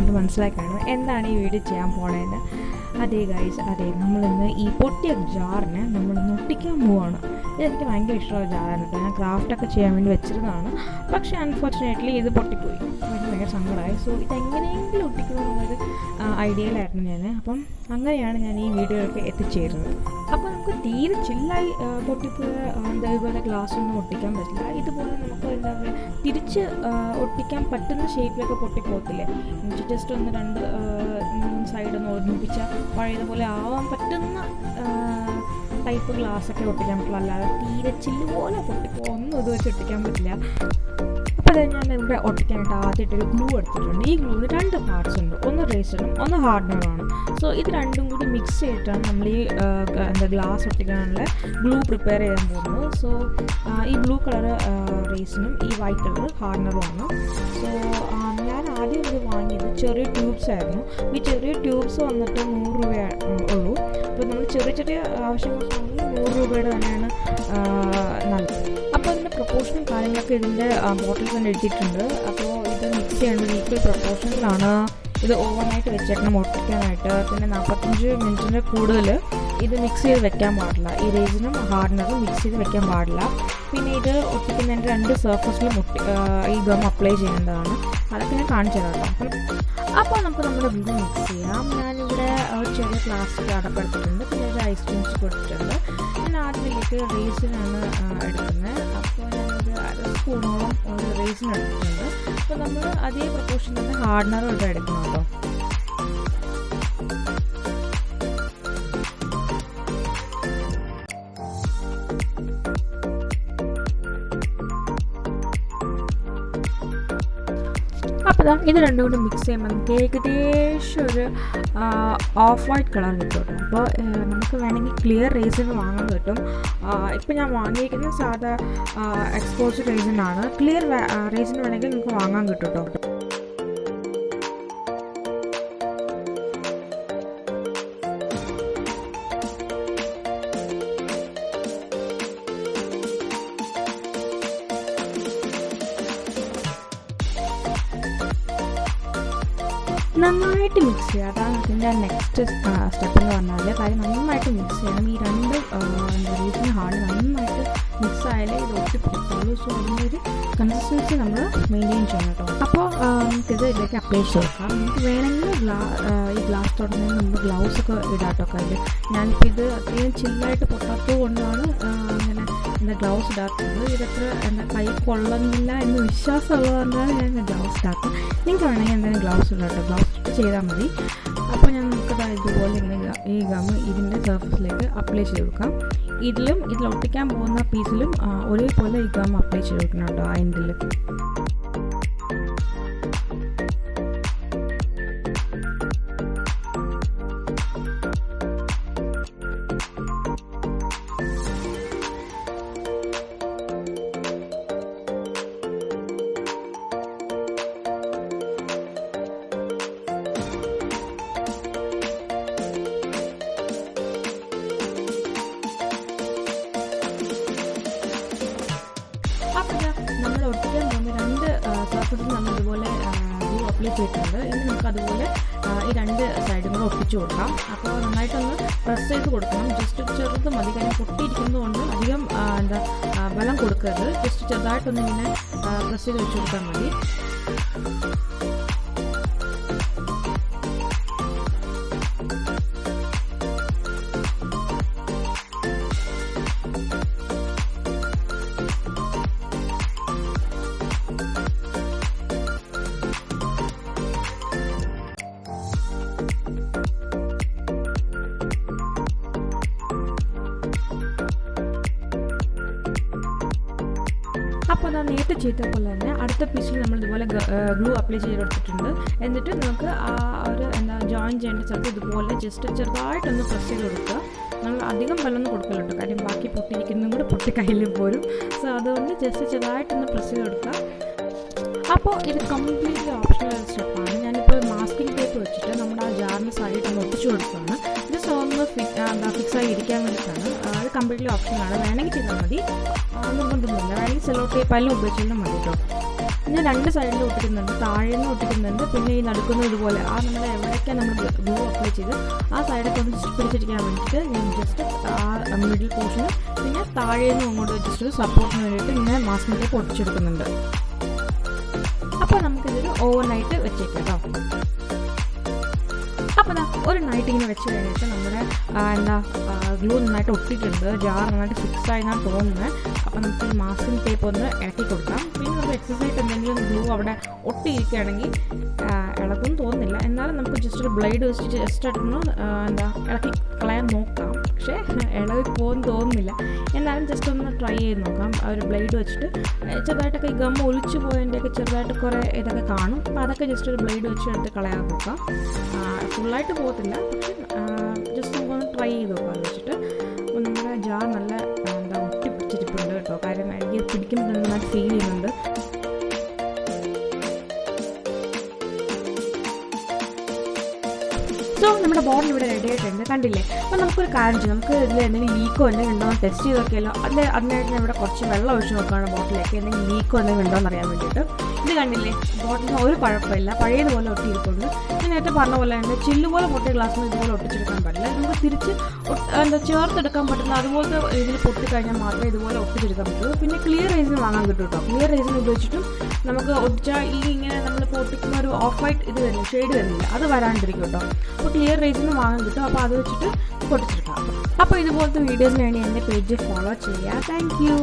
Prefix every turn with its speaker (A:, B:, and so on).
A: നിങ്ങൾക്ക് മനസ്സിലായി കാണും എന്താണ് ഈ വീഡിയോ ചെയ്യാൻ പോണതെന്ന്. അതെ ഗൈസ്, അതെ, നമ്മളിന്ന് ഈ പൊട്ടിയ ജാറിനെ നമ്മളിന്ന് ഒട്ടിക്കാൻ പോവുകയാണ്. ഇതെനിക്ക് ഭയങ്കര ഇഷ്ടമുള്ള ജാറാണ് കേട്ടോ. ഞാൻ ക്രാഫ്റ്റൊക്കെ ചെയ്യാൻ വേണ്ടി വെച്ചിരുന്നതാണ്. പക്ഷേ അൺഫോർച്ചുനേറ്റ്ലി ഇത് പൊട്ടിപ്പോയി. എനിക്ക് ഭയങ്കര സങ്കടമായി. സോ ഇതെങ്ങനെയെങ്കിലും ഒട്ടിക്കണമെന്നുള്ളൊരു ഐഡിയയിലായിരുന്നു ഞാൻ. അപ്പം അങ്ങനെയാണ് ഞാൻ ഈ വീഡിയോയിലൊക്കെ എത്തിച്ചേരുന്നത്. അപ്പോൾ നമുക്ക് തീരെ ചില്ലായി പൊട്ടിപ്പോയ ഇതുപോലെ ഗ്ലാസ് ഒന്നും ഒട്ടിക്കാൻ പറ്റില്ല. ഇതുപോലെ നമുക്ക് എന്താ പറയുക, തിരിച്ച് ഒട്ടിക്കാൻ പറ്റുന്ന ഷേപ്പിലൊക്കെ പൊട്ടിപ്പോകത്തില്ലേ, എനിക്ക് ജസ്റ്റ് ഒന്ന് രണ്ട് സൈഡൊന്ന് ഒരുമിപ്പിച്ചാൽ പഴയതുപോലെ ആവാൻ പറ്റുന്ന ടൈപ്പ് ഗ്ലാസ്സൊക്കെ ഒട്ടിക്കാൻ പറ്റില്ല. അല്ലാതെ തീരെ ചില്ല് പോലെ പൊട്ടിപ്പോൾ ഒന്നും ഇത് വെച്ച് ഒട്ടിക്കാൻ പറ്റില്ല. അപ്പോൾ ഞാൻ ഇവിടെ ഒട്ടിക്കാനായിട്ട് ആദ്യമായിട്ടൊരു ഗ്ലൂ എടുത്തിട്ടുണ്ട്. ഈ ഗ്ലൂവിന് രണ്ട് പാർട്സ് ഉണ്ട്, ഒന്ന് റേസനും ഒന്ന് ഹാർഡനറുമാണ്. സോ ഇത് രണ്ടും കൂടി മിക്സ് ചെയ്തിട്ടാണ് നമ്മൾ ഈ ഗ്ലാസ് ഒട്ടിക്കാനുള്ള ഗ്ലൂ പ്രിപ്പയർ ചെയ്യാൻ പോകുന്നത്. സോ ഈ ബ്ലൂ കളർ റേസനും ഈ വൈറ്റ് കളർ ഹാർഡനറുമാണ്. സോ ഞാൻ ആദ്യം ഇത് വാങ്ങിയത് ചെറിയ ട്യൂബ്സ് ആയിരുന്നു. ഈ ചെറിയ ട്യൂബ്സ് വന്നിട്ട് 100 രൂപ ഉള്ളൂ. അപ്പോൾ നമ്മൾ ചെറിയ ചെറിയ ആവശ്യങ്ങൾക്കാണെങ്കിൽ 100 രൂപയുടെ തന്നെയാണ് നല്ലത്. അപ്പോൾ ഇതിൻ്റെ പ്രൊപ്പോർഷനും കാര്യങ്ങളൊക്കെ ഇതിൻ്റെ ബോട്ടിൽ തന്നെ എഴുതിയിട്ടുണ്ട്. അപ്പോൾ ഇത് മിക്സ് ചെയ്യേണ്ടത് ഈക്വൽ പ്രൊപ്പോർഷനിലാണ്. ഇത് ഓവർനൈറ്റ് വെച്ചേക്കണം ഒട്ടിക്കാനായിട്ട്. പിന്നെ 45 മിനിറ്റിൻ്റെ കൂടുതൽ ഇത് മിക്സ് ചെയ്ത് വെക്കാൻ പാടില്ല. ഈ റേസിനും ഹാർഡനറും മിക്സ് ചെയ്ത് വെക്കാൻ പാടില്ല. പിന്നെ ഇത് ഒട്ടിക്കുന്നതിൻ്റെ രണ്ട് സർഫസിലും ഈ ഗം അപ്ലൈ ചെയ്യേണ്ടതാണ്. അതൊക്കെ ഞാൻ കാണിച്ചു തരാം കേട്ടോ. അപ്പോൾ നമുക്ക് നമ്മുടെ ഗ്ലൂ മിക്സ് ചെയ്യാം. ഞാനിവിടെ ഒരു ചെറിയ പ്ലാസ്റ്റിക് അടപ്പെടുത്തിട്ടുണ്ട്. പിന്നെ ഒരു ഐസ്ക്രീം കൊടുത്തിട്ടുണ്ട്. ഞാൻ ആദ്യത്തിലേക്ക് റേസിനാണ് എടുക്കുന്നത്. അപ്പോൾ ഞാനൊരു 1 സ്പൂണോളം ഒരു റേസിൻ എടുത്തിട്ടുണ്ട്. അപ്പോൾ നമ്മൾ അതേ പ്രൊപ്പോർഷൻ തന്നെ ഹാർഡനറും ഇവിടെ എടുക്കണം കേട്ടോ. അപ്പോൾ ഇത് രണ്ടും കൂടി മിക്സ് ചെയ്യുമ്പോൾ നമുക്ക് ഏകദേശം ഒരു ഓഫ് വൈറ്റ് കളർ കിട്ടും കേട്ടോ. അപ്പോൾ നമുക്ക് വേണമെങ്കിൽ ക്ലിയർ റേസിൻ വാങ്ങാൻ കിട്ടും. ഇപ്പോൾ ഞാൻ വാങ്ങിയിരിക്കുന്നത് സാധാ എക്സ്പോസ്ഡ് റേസിനാണ്. ക്ലിയർ റേസിൻ വേണമെങ്കിൽ നമുക്ക് വാങ്ങാൻ കിട്ടും കേട്ടോ. നന്നായിട്ട് മിക്സ് ചെയ്യുക. അതാണ് അതിൻ്റെ നെക്സ്റ്റ് സ്റ്റെപ്പ് എന്ന് പറഞ്ഞാൽ. കാര്യം നന്നായിട്ട് മിക്സ് ചെയ്യണം. ഈ രണ്ട് റേസിൻ ഹാർഡ് നന്നായിട്ട് മിക്സ് ആയാലേ ഇത് ഒട്ടിപ്പിടിക്കുള്ളൂ. സോ അതിൻ്റെ ഒരു കൺസിസ്റ്റൻസി നമ്മൾ മെയിൻറ്റെയിൻ ചെയ്യണം കേട്ടോ. അപ്പോൾ നമുക്കിത് ഇതിലേക്ക് അപ്ലൈ ചെയ്തെടുക്കാം. നമുക്ക് വേണമെങ്കിൽ ഈ ഗ്ലാസ് തുടങ്ങുന്നതിന് മുമ്പ് ഗ്ലൗസൊക്കെ ഇടാട്ടോ കയ്യിൽ. ഞാനിപ്പോൾ ഇത് അത്രയും ചില്ലായിട്ട് പൊട്ടാത്തത് കൊണ്ടാണ് ഇങ്ങനെ ഗ്ലൗസ് ഇടാത്തത്. ഇതത്ര എൻ്റെ കൈ കൊള്ളുന്നില്ല എന്ന് വിശ്വാസമുള്ളതുകൊണ്ടാണ് ഞാൻ ഗ്ലൗസ് ഇടാത്തത്. നിങ്ങൾക്ക് വേണമെങ്കിൽ എന്തായാലും ഗ്ലൗസ് ഇടാട്ടോ. ഗ്ലൗസ് ചെയ്താൽ മതി. അപ്പോൾ ഞാൻ നമുക്കത് ഇതുപോലെ ഇങ്ങനെ ഈ ഗം ഇതിൻ്റെ സർഫസിലേക്ക് അപ്ലൈ ചെയ്ത് കൊടുക്കാം. ഇതിൽ ഒട്ടിക്കാൻ പോകുന്ന പീസിലും ഒരേപോലെ ഈ ഗം അപ്ലൈ ചെയ്ത് കൊടുക്കണം കേട്ടോ ആ എൻഡിൽ. നമ്മൾ ഒട്ടിക്കാൻ പോകുന്ന രണ്ട് സർഫസിൽ നമ്മൾ ഇതുപോലെ ഗ്ലൂ അപ്ലൈ ചെയ്തിട്ടുണ്ട്. ഇനി നമുക്ക് അതുപോലെ ഈ രണ്ട് സൈഡും കൂടെ ഒട്ടിച്ചു കൊടുക്കാം. അപ്പോൾ നന്നായിട്ടൊന്ന് പ്രസ് ചെയ്ത് കൊടുക്കണം. ജസ്റ്റ് ചെറുത് മതി. കാര്യം പൊട്ടിയിരിക്കുന്നത് കൊണ്ട് അധികം ബലം കൊടുക്കരുത്. ജസ്റ്റ് ചെറുതായിട്ടൊന്ന് ഇങ്ങനെ പ്രസ് ചെയ്ത് വെച്ച് കൊടുത്താൽ മതി. അപ്പോൾ അത് നേരത്തെ ചെയ്ത പോലെ തന്നെ അടുത്ത പീസിൽ നമ്മൾ ഇതുപോലെ ഗ്ലൂ അപ്ലൈ ചെയ്തെടുത്തിട്ടുണ്ട്. എന്നിട്ട് നമുക്ക് ആ ഒരു ജോയിൻ ചെയ്യേണ്ട സ്ഥലത്ത് ഇതുപോലെ ജസ്റ്റ് ചെറുതായിട്ടൊന്ന് പ്രസ് ചെയ്ത് കൊടുക്കുക. നമ്മൾ അധികം വെള്ളമൊന്നും കൊടുക്കലുണ്ട്. കാര്യം ബാക്കി പൊട്ടിയിരിക്കുന്നതും കൂടെ പൊട്ടി കയ്യിൽ പോരും. സോ അതുകൊണ്ട് ജസ്റ്റ് ചെറുതായിട്ടൊന്ന് പ്രസ് ചെയ്ത് കൊടുക്കുക. അപ്പോൾ ഇത് കംപ്ലീറ്റ്ലി ഓപ്ഷണൽ സ്റ്റെപ്പാണ്. ഞാനിപ്പോൾ മാസ്കിംഗ് ടേപ്പ് വെച്ചിട്ട് നമ്മുടെ ആ ജാറിന് സൈഡൊന്ന് ഒട്ടിച്ചു കൊടുക്കുകയാണ്. ജസ്റ്റ് ഒന്ന് ഫിക്സായി ഇരിക്കാൻ വേണ്ടിയിട്ടാണ്. അത് കംപ്ലീറ്റ്ലി ഓപ്ഷനാണ്. വേണമെങ്കിൽ ചെയ്താൽ മതി, നിർബന്ധമൊന്നുമില്ല. വേണമെങ്കിൽ സെല്ലോ ടേപ്പ് എല്ലാം ഉപയോഗിച്ചാലും മതി കേട്ടോ. ഞാൻ 2 സൈഡിലും ഒട്ടിക്കുന്നുണ്ട്, താഴേന്ന് ഒട്ടിക്കുന്നുണ്ട്, പിന്നെ ഈ നടുക്കുന്ന ഇതുപോലെ നമ്മൾ എവിടെയൊക്കെ നമ്മൾ ഗ്ലൂ അപ്ലൈ ചെയ്ത് ആ സൈഡൊക്കെ ഒന്ന് ജസ്റ്റ് പിടിച്ചിരിക്കാൻ വേണ്ടിയിട്ട് ഞാൻ ജസ്റ്റ് ആ മിഡിൽ പോർഷന് പിന്നെ താഴേന്ന് അങ്ങോട്ട് ജസ്റ്റ് സപ്പോർട്ടിന് വേണ്ടിയിട്ട് ഇങ്ങനെ മാസ്കിംഗ് ടേപ്പ് ഒട്ടിച്ചെടുക്കുന്നുണ്ട്. അപ്പോൾ നമുക്കിതൊരു ഓവർനൈറ്റ് വെച്ചേക്കാം കേട്ടോ. അപ്പോൾ ഒരു നൈറ്റ് ഇങ്ങനെ വെച്ച് കഴിഞ്ഞിട്ട് നമ്മുടെ ഗ്ലൂ നന്നായിട്ട് ഒട്ടിയിട്ടുണ്ട്, ജാർ നന്നായിട്ട് ഫിക്സ് ആയി എന്നാണ് തോന്നുന്നത്. അപ്പോൾ നമുക്ക് ഈ മാസ്കിംഗ് ടേപ്പ് ഒന്ന് ഇളക്കി കൊടുക്കാം. പിന്നെ നമുക്ക് എക്സസൈസ് എന്തെങ്കിലും ഗ്ലൂ അവിടെ ഒട്ടിയിരിക്കുകയാണെങ്കിൽ ഇളക്കും തോന്നുന്നില്ല, എന്നാലും നമുക്ക് ജസ്റ്റ് ഒരു ബ്ലേഡ് വെച്ചിട്ട് ജസ്റ്റ് ആയിട്ടൊന്ന് ഇളക്കി കളയാൻ നോക്കാം. പക്ഷേ ഇളകി പോകുമെന്ന് തോന്നുന്നില്ല, എന്നാലും ജസ്റ്റ് ഒന്ന് ട്രൈ ചെയ്ത് നോക്കാം. ആ ഒരു ബ്ലേഡ് വെച്ചിട്ട് ചെറുതായിട്ടൊക്കെ ഈ ഗം ഒലിച്ചു പോയതിൻ്റെയൊക്കെ ചെറുതായിട്ട് കുറേ ഇതൊക്കെ കാണും. അപ്പോൾ അതൊക്കെ ജസ്റ്റ് ഒരു ബ്ലേഡ് വെച്ച് എടുത്ത് കളയാൻ നോക്കാം. ഫുള്ളായിട്ട് പോകത്തില്ല, പക്ഷെ ജസ്റ്റ് നമുക്കൊന്ന് ട്രൈ ചെയ്ത് നോക്കാം അത് വെച്ചിട്ട്. അപ്പോൾ നമ്മുടെ ജാർ നല്ല ഒട്ടിപ്പിടിച്ചിരിപ്പുണ്ട് കേട്ടോ. കാര്യം എനിക്ക് പിടിക്കുമ്പോൾ നന്നായിട്ട് ഫീൽ ചെയ്യുന്നുണ്ട്. സോ നമ്മുടെ ബോട്ടിൽ ഇവിടെ റെഡി ആയിട്ടുണ്ട്, കണ്ടില്ലേ. അപ്പോൾ നമുക്കൊരു കാര്യം ചെയ്യാം, നമുക്ക് ഇതിൽ എന്തെങ്കിലും ലീക്കോ എന്തെങ്കിലും ഉണ്ടോ എന്ന് ടെസ്റ്റ് ചെയ്ത് നോക്കിയാലോ. അതിനായിട്ട് ഞാൻ ഇവിടെ കുറച്ച് വെള്ളം ഒഴിച്ച് നോക്കുകയാണ് ബോട്ടിലേക്ക്, എന്തെങ്കിലും ലീക്കോ എന്തെങ്കിലും ഉണ്ടോ എന്ന് അറിയാൻ വേണ്ടിയിട്ട്. ഇത് കണ്ടില്ലേ, ബോട്ടിലിന് ഒരു കുഴപ്പമില്ല, പഴയതുപോലെ ഒട്ടിയിരിപ്പുണ്ട്. ഞാൻ നേരത്തെ പറഞ്ഞ പോലെ തന്നെ ചില്ലുപോലെ പൊട്ടിയ ഗ്ലാസ്സിന് ഇതുപോലെ ഒട്ടിച്ചെടുക്കാൻ പാടില്ല. നമുക്ക് തിരിച്ച് ചേർത്തെടുക്കാൻ പറ്റുന്ന അതുപോലത്തെ ഇതിൽ പൊട്ടിക്കഴിഞ്ഞാൽ മാത്രമേ ഇതുപോലെ ഒട്ടിച്ചെടുക്കാൻ പറ്റുള്ളൂ. പിന്നെ ക്ലിയർ റേസിന് വാങ്ങാൻ കിട്ടും കേട്ടോ. ക്ലിയർ റേസിന് ഉപയോഗിച്ചിട്ടും നമുക്ക് ഒട്ടിച്ചാൽ ഈ ഇങ്ങനെ നമ്മൾ പൊട്ടിക്കുന്ന ഒരു ഓഫ് വൈറ്റ് ഇത് വരുന്നു, ഷെയ്ഡ് വരുന്നില്ല, അത് വരാണ്ടിരിക്കും കേട്ടോ. അപ്പോൾ ക്ലിയർ റേസിന് വാങ്ങാൻ കിട്ടും. അപ്പോൾ അത് വെച്ചിട്ട് പൊട്ടിച്ചെടുക്കാം. അപ്പോൾ ഇതുപോലത്തെ വീഡിയോസിന് വേണ്ടി എൻ്റെ പേജ് ഫോളോ ചെയ്യുക. Thank you.